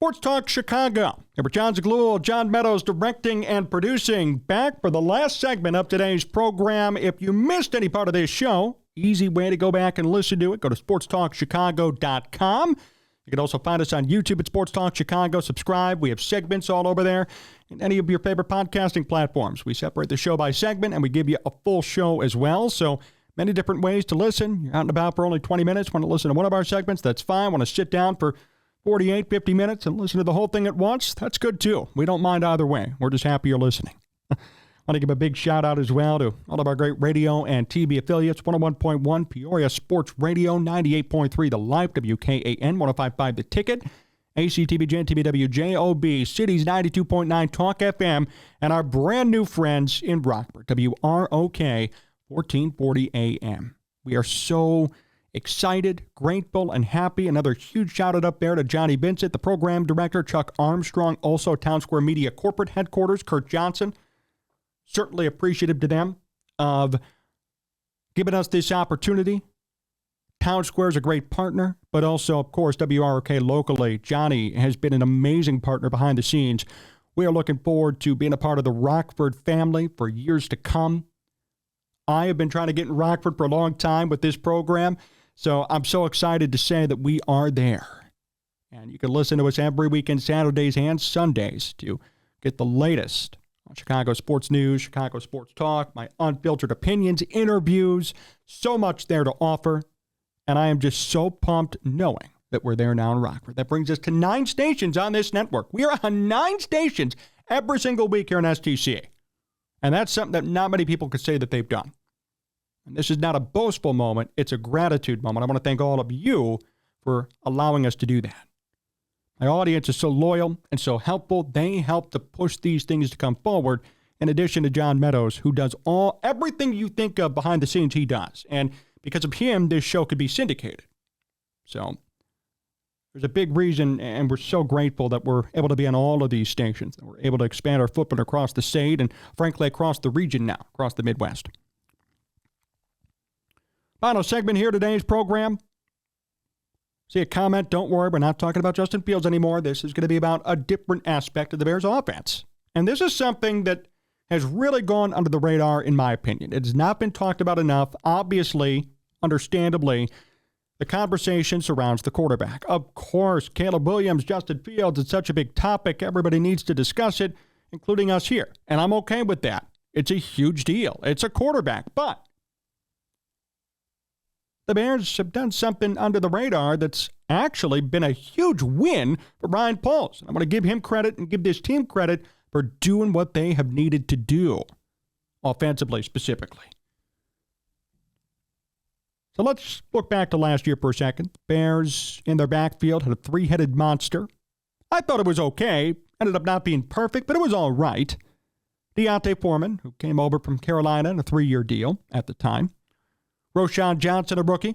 Sports Talk Chicago. Remember, Jon Zaghloul, John Meadows directing and producing. Back for the last segment of today's program. If you missed any part of this show, easy way to go back and listen to it. Go to sportstalkchicago.com. You can also find us on YouTube at Sports Talk Chicago. Subscribe. We have segments all over there in any of your favorite podcasting platforms. We separate the show by segment, and we give you a full show as well. So many different ways to listen. You're out and about for only 20 minutes. Want to listen to one of our segments? That's fine. Want to sit down for 48, 50 minutes and listen to the whole thing at once? That's good, too. We don't mind either way. We're just happy you're listening. I want to give a big shout-out as well to all of our great radio and TV affiliates. 101.1 Peoria Sports Radio, 98.3 The Life, WKAN, 105.5 The Ticket, ACTBJ and TBWJOB, Cities 92.9 Talk FM, and our brand new friends in Rockford, WROK, 1440 AM. We are so excited, grateful, and happy. Another huge shout-out up there to Johnny Vincent, the program director, Chuck Armstrong, also Town Square Media corporate headquarters, Kurt Johnson. Certainly appreciative to them of giving us this opportunity. Town Square is a great partner, but also, of course, WROK locally. Johnny has been an amazing partner behind the scenes. We are looking forward to being a part of the Rockford family for years to come. I have been trying to get in Rockford for a long time with this program, so I'm so excited to say that we are there. And you can listen to us every weekend, Saturdays and Sundays, to get the latest on Chicago sports news, Chicago sports talk, my unfiltered opinions, interviews, so much there to offer. And I am just so pumped knowing that we're there now in Rockford. That brings us to 9 stations on this network. We are on 9 stations every single week here in STC. And that's something that not many people could say that they've done. And this is not a boastful moment. It's a gratitude moment. I want to thank all of you for allowing us to do that. My audience is so loyal and so helpful. They help to push these things to come forward, in addition to John Meadows, who does everything you think of behind the scenes, he does. And because of him, this show could be syndicated. So there's a big reason, and we're so grateful that we're able to be on all of these stations, that we're able to expand our footprint across the state and, frankly, across the region now, across the Midwest. Final segment here today's program. See a comment, don't worry, we're not talking about Justin Fields anymore. This is going to be about a different aspect of the Bears offense. And this is something that has really gone under the radar, in my opinion. It has not been talked about enough. Obviously, understandably, the conversation surrounds the quarterback. Of course, Caleb Williams, Justin Fields, it's such a big topic. Everybody needs to discuss it, including us here. And I'm okay with that. It's a huge deal. It's a quarterback. But the Bears have done something under the radar that's actually been a huge win for Ryan Poles. I want to give him credit and give this team credit for doing what they have needed to do, offensively specifically. So let's look back to last year for a second. Bears in their backfield had a 3-headed monster. I thought it was okay. Ended up not being perfect, but it was all right. Deontay Foreman, who came over from Carolina on a 3-year deal at the time. Roschon Johnson, a rookie.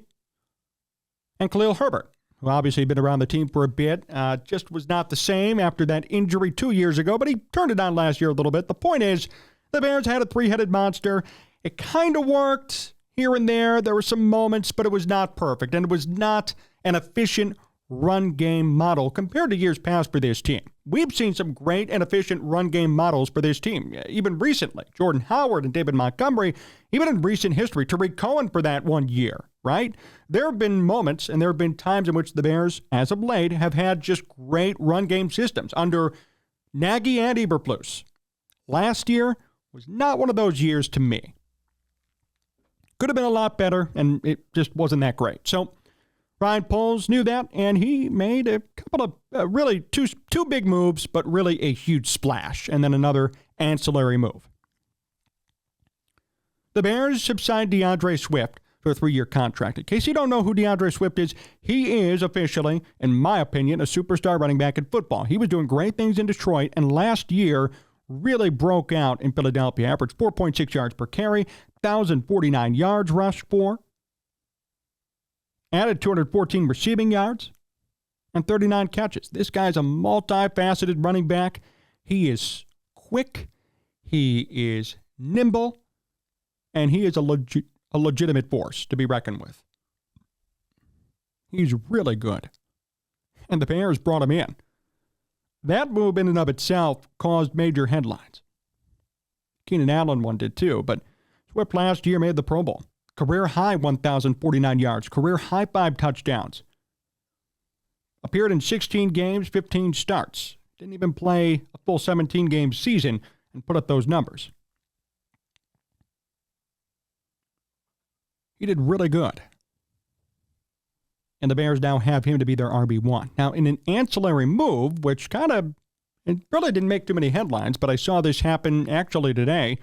And Khalil Herbert, who obviously had been around the team for a bit, just was not the same after that injury 2 years ago, but he turned it on last year a little bit. The point is, the Bears had a 3-headed monster. It kind of worked here and there. There were some moments, but it was not perfect, and it was not an efficient run game model compared to years past for this team. We've seen some great and efficient run game models for this team, even recently. Jordan Howard and David Montgomery, even in recent history. Tariq Cohen for that 1 year, right? There have been moments and there have been times in which the Bears, as of late, have had just great run game systems under Nagy and Eberflus. Last year was not one of those years to me. Could have been a lot better, and it just wasn't that great. So Ryan Poles knew that, and he made a couple of really two big moves, but really a huge splash, and then another ancillary move. The Bears have signed DeAndre Swift for a 3-year contract. In case you don't know who DeAndre Swift is, he is officially, in my opinion, a superstar running back in football. He was doing great things in Detroit, and last year really broke out in Philadelphia. Averaged 4.6 yards per carry, 1,049 yards rushed for. Added 214 receiving yards and 39 catches. This guy's a multifaceted running back. He is quick, he is nimble, and he is a legitimate force to be reckoned with. He's really good. And the Bears brought him in. That move in and of itself caused major headlines. Keenan Allen one did too, but Swift last year made the Pro Bowl. Career high 1,049 yards, career high 5 touchdowns. Appeared in 16 games, 15 starts. Didn't even play a full 17-game season and put up those numbers. He did really good. And the Bears now have him to be their RB1. Now, in an ancillary move, which it really didn't make too many headlines, but I saw this happen actually today,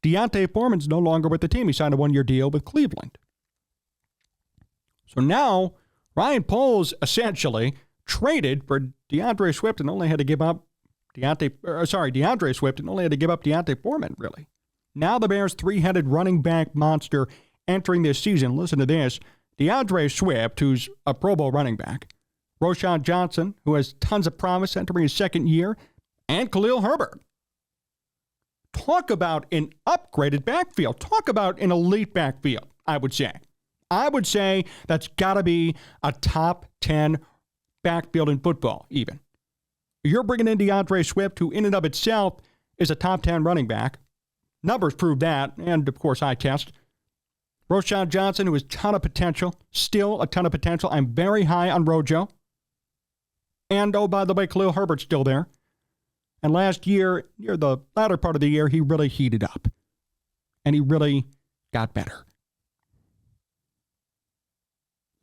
D'Onta Foreman's no longer with the team. He signed a 1-year deal with Cleveland. So now, Ryan Poles essentially traded for DeAndre Swift and only had to give up DeAndre Swift and only had to give up D'Onta Foreman, really. Now the Bears' 3-headed running back monster entering this season. Listen to this. DeAndre Swift, who's a Pro Bowl running back, Roschon Johnson, who has tons of promise entering his second year, and Khalil Herbert. Talk about an upgraded backfield. Talk about an elite backfield, I would say. I would say that's got to be a top 10 backfield in football, even. You're bringing in DeAndre Swift, who in and of itself is a top 10 running back. Numbers prove that, and of course, eye test. Roschon Johnson, who has a ton of potential, still a ton of potential. I'm very high on Rojo. And, oh, by the way, Khalil Herbert's still there. And last year, near the latter part of the year, he really heated up. And he really got better.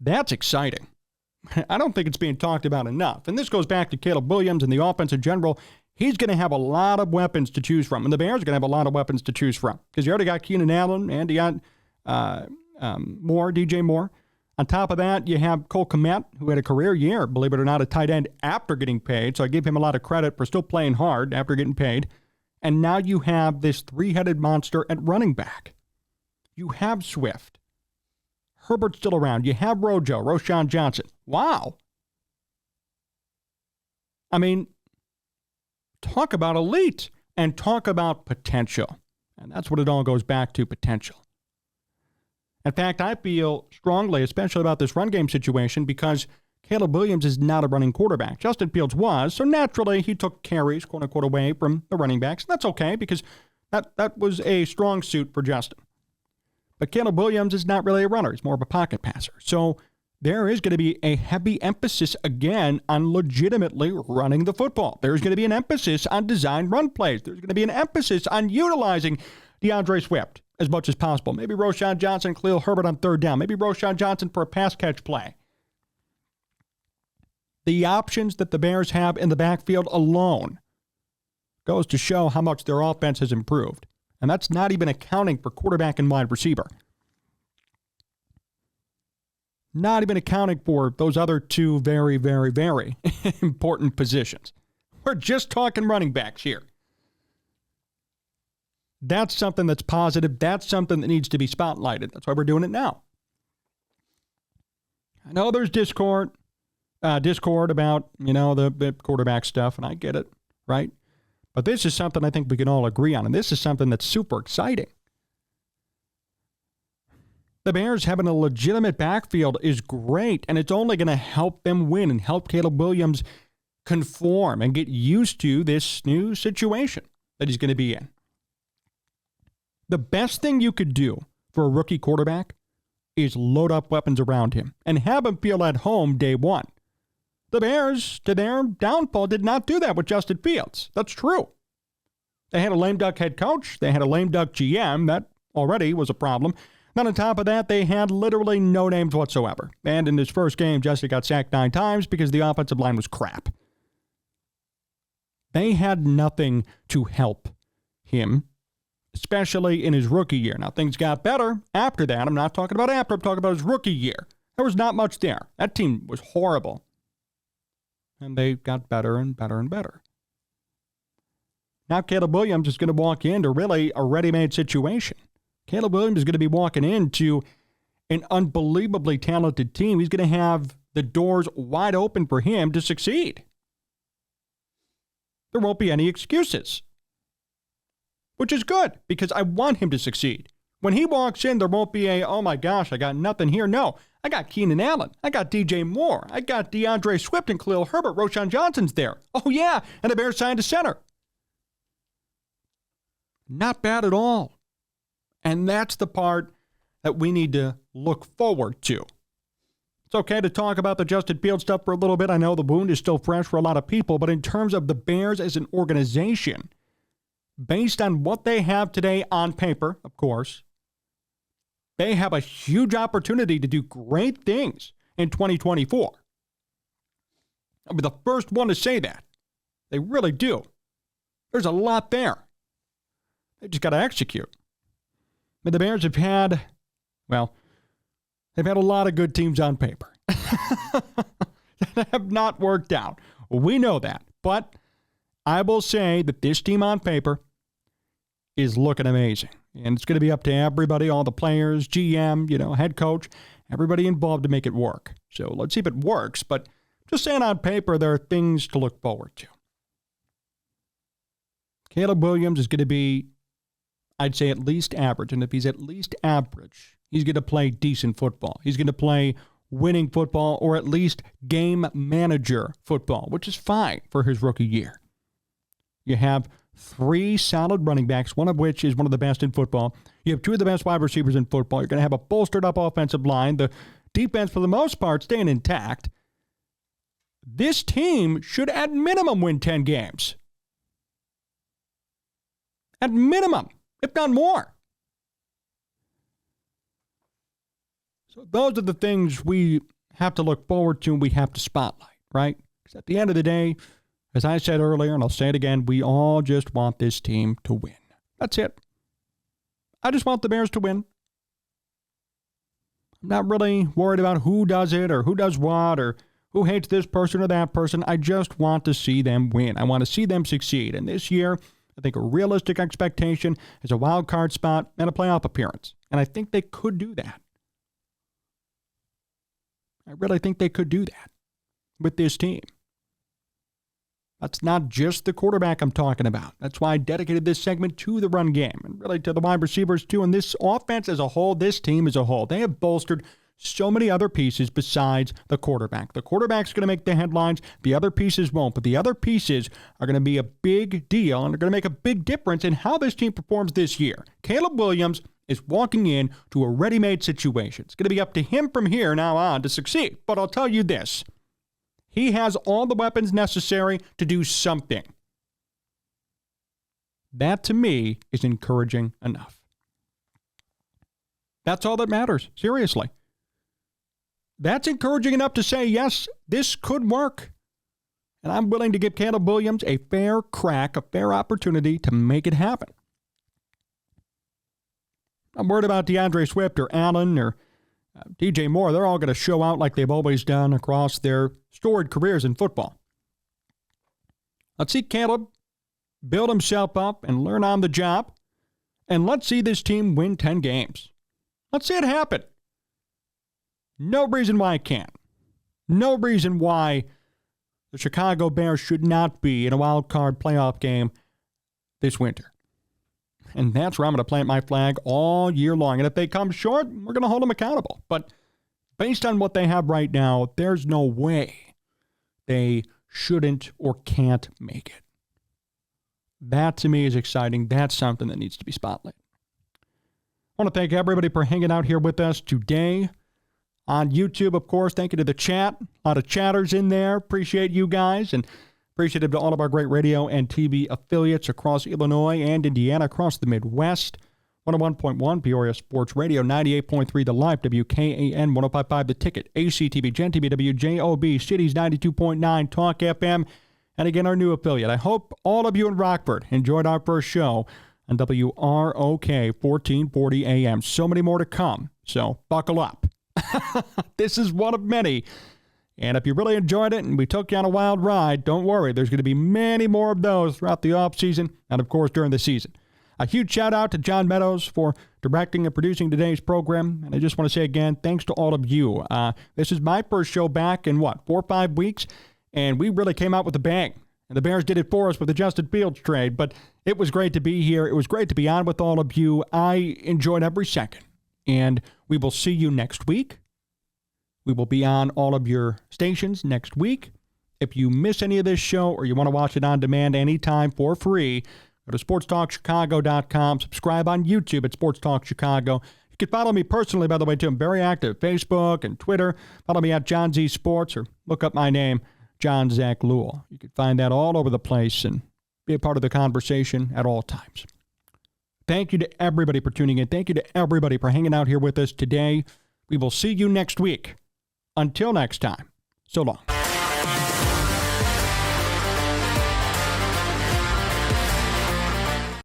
That's exciting. I don't think it's being talked about enough. And this goes back to Caleb Williams and the offense in general. He's going to have a lot of weapons to choose from. And the Bears are going to have a lot of weapons to choose from. Because you already got Keenan Allen and DJ Moore. On top of that, you have Cole Kmet, who had a career year, believe it or not, a tight end after getting paid. So I give him a lot of credit for still playing hard after getting paid. And now you have this 3-headed monster at running back. You have Swift. Herbert's still around. You have Rojo, Roschon Johnson. Wow. I mean, talk about elite and talk about potential. And that's what it all goes back to, potential. In fact, I feel strongly, especially about this run game situation, because Caleb Williams is not a running quarterback. Justin Fields was, so naturally he took carries, quote-unquote, away from the running backs. And that's okay, because that was a strong suit for Justin. But Caleb Williams is not really a runner. He's more of a pocket passer. So there is going to be a heavy emphasis, again, on legitimately running the football. There's going to be an emphasis on design run plays. There's going to be an emphasis on utilizing DeAndre Swift as much as possible. Maybe Roschon Johnson, Khalil Herbert on third down. Maybe Roschon Johnson for a pass catch play. The options that the Bears have in the backfield alone goes to show how much their offense has improved. And that's not even accounting for quarterback and wide receiver. Not even accounting for those other two very, very, very important positions. We're just talking running backs here. That's something that's positive. That's something that needs to be spotlighted. That's why we're doing it now. I know there's discord about, the quarterback stuff, and I get it, right? But this is something I think we can all agree on, and this is something that's super exciting. The Bears having a legitimate backfield is great, and it's only going to help them win and help Caleb Williams conform and get used to this new situation that he's going to be in. The best thing you could do for a rookie quarterback is load up weapons around him and have him feel at home day one. The Bears, to their downfall, did not do that with Justin Fields. That's true. They had a lame duck head coach. They had a lame duck GM. That already was a problem. Then on top of that, they had literally no names whatsoever. And in his first game, Jesse got sacked 9 times because the offensive line was crap. They had nothing to help him, especially in his rookie year. Now, things got better after that. I'm not talking about after. I'm talking about his rookie year. There was not much there. That team was horrible. And they got better and better and better. Now Caleb Williams is going to walk into really a ready-made situation. Caleb Williams is going to be walking into an unbelievably talented team. He's going to have the doors wide open for him to succeed. There won't be any excuses. Which is good, because I want him to succeed. When he walks in, there won't be a, oh my gosh, I got nothing here. No, I got Keenan Allen. I got DJ Moore. I got DeAndre Swift and Khalil Herbert. Roshan Johnson's there. Oh yeah, and the Bears signed a center. Not bad at all. And that's the part that we need to look forward to. It's okay to talk about the Justin Fields stuff for a little bit. I know the wound is still fresh for a lot of people, but in terms of the Bears as an organization, based on what they have today on paper, of course, they have a huge opportunity to do great things in 2024. I'll be the first one to say that. They really do. There's a lot there. They just got to execute. But the Bears have had, well, they've had a lot of good teams on paper that have not worked out. We know that. But I will say that this team on paper is looking amazing. And it's going to be up to everybody, all the players, GM, head coach, everybody involved to make it work. So let's see if it works. But just saying on paper, there are things to look forward to. Caleb Williams is going to be, I'd say, at least average. And if he's at least average, he's going to play decent football. He's going to play winning football or at least game manager football, which is fine for his rookie year. You have 3 solid running backs, one of which is one of the best in football. You have 2 of the best wide receivers in football. You're going to have a bolstered up offensive line. The defense, for the most part, staying intact. This team should, at minimum, win 10 games. At minimum, if not more. So those are the things we have to look forward to and we have to spotlight, right? Because at the end of the day, as I said earlier, and I'll say it again, we all just want this team to win. That's it. I just want the Bears to win. I'm not really worried about who does it or who does what or who hates this person or that person. I just want to see them win. I want to see them succeed. And this year, I think a realistic expectation is a wild card spot and a playoff appearance. And I think they could do that. I really think they could do that with this team. That's not just the quarterback I'm talking about. That's why I dedicated this segment to the run game and really to the wide receivers too. And this offense as a whole, this team as a whole, they have bolstered so many other pieces besides the quarterback. The quarterback's going to make the headlines. The other pieces won't. But the other pieces are going to be a big deal and are going to make a big difference in how this team performs this year. Caleb Williams is walking in to a ready-made situation. It's going to be up to him from here now on to succeed. But I'll tell you this. He has all the weapons necessary to do something. That, to me, is encouraging enough. That's all that matters, seriously. That's encouraging enough to say, yes, this could work. And I'm willing to give Caleb Williams a fair crack, a fair opportunity to make it happen. I'm worried about DeAndre Swift or Allen or DJ Moore. They're all going to show out like they've always done across their storied careers in football. Let's see Caleb build himself up and learn on the job. And let's see this team win 10 games. Let's see it happen. No reason why it can't. No reason why the Chicago Bears should not be in a wild card playoff game this winter. And that's where I'm going to plant my flag all year long. And if they come short, we're going to hold them accountable. But based on what they have right now, there's no way they shouldn't or can't make it. That, to me, is exciting. That's something that needs to be spotlighted. I want to thank everybody for hanging out here with us today on YouTube, of course. Thank you to the chat. A lot of chatters in there. Appreciate you guys. And appreciative to all of our great radio and TV affiliates across Illinois and Indiana, across the Midwest. 101.1 Peoria Sports Radio, 98.3 The Life, WKAN, 105.5 The Ticket, ACTV, Gen TV, WJOB, Cities 92.9, Talk FM, and again, our new affiliate. I hope all of you in Rockford enjoyed our first show on WROK 1440 AM. So many more to come, so buckle up. This is one of many. And if you really enjoyed it and we took you on a wild ride, don't worry. There's going to be many more of those throughout the offseason and, of course, during the season. A huge shout-out to John Meadows for directing and producing today's program. And I just want to say again, thanks to all of you. This is my first show back in, 4 or 5 weeks? And we really came out with a bang. And the Bears did it for us with the Justin Fields trade. But it was great to be here. It was great to be on with all of you. I enjoyed every second. And we will see you next week. We will be on all of your stations next week. If you miss any of this show or you want to watch it on demand anytime for free, go to sportstalkchicago.com. Subscribe on YouTube at Sports Talk Chicago. You can follow me personally, by the way, too. I'm very active. Facebook and Twitter. Follow me at John Z Sports or look up my name, Jon Zaghloul. You can find that all over the place and be a part of the conversation at all times. Thank you to everybody for tuning in. Thank you to everybody for hanging out here with us today. We will see you next week. Until next time, so long.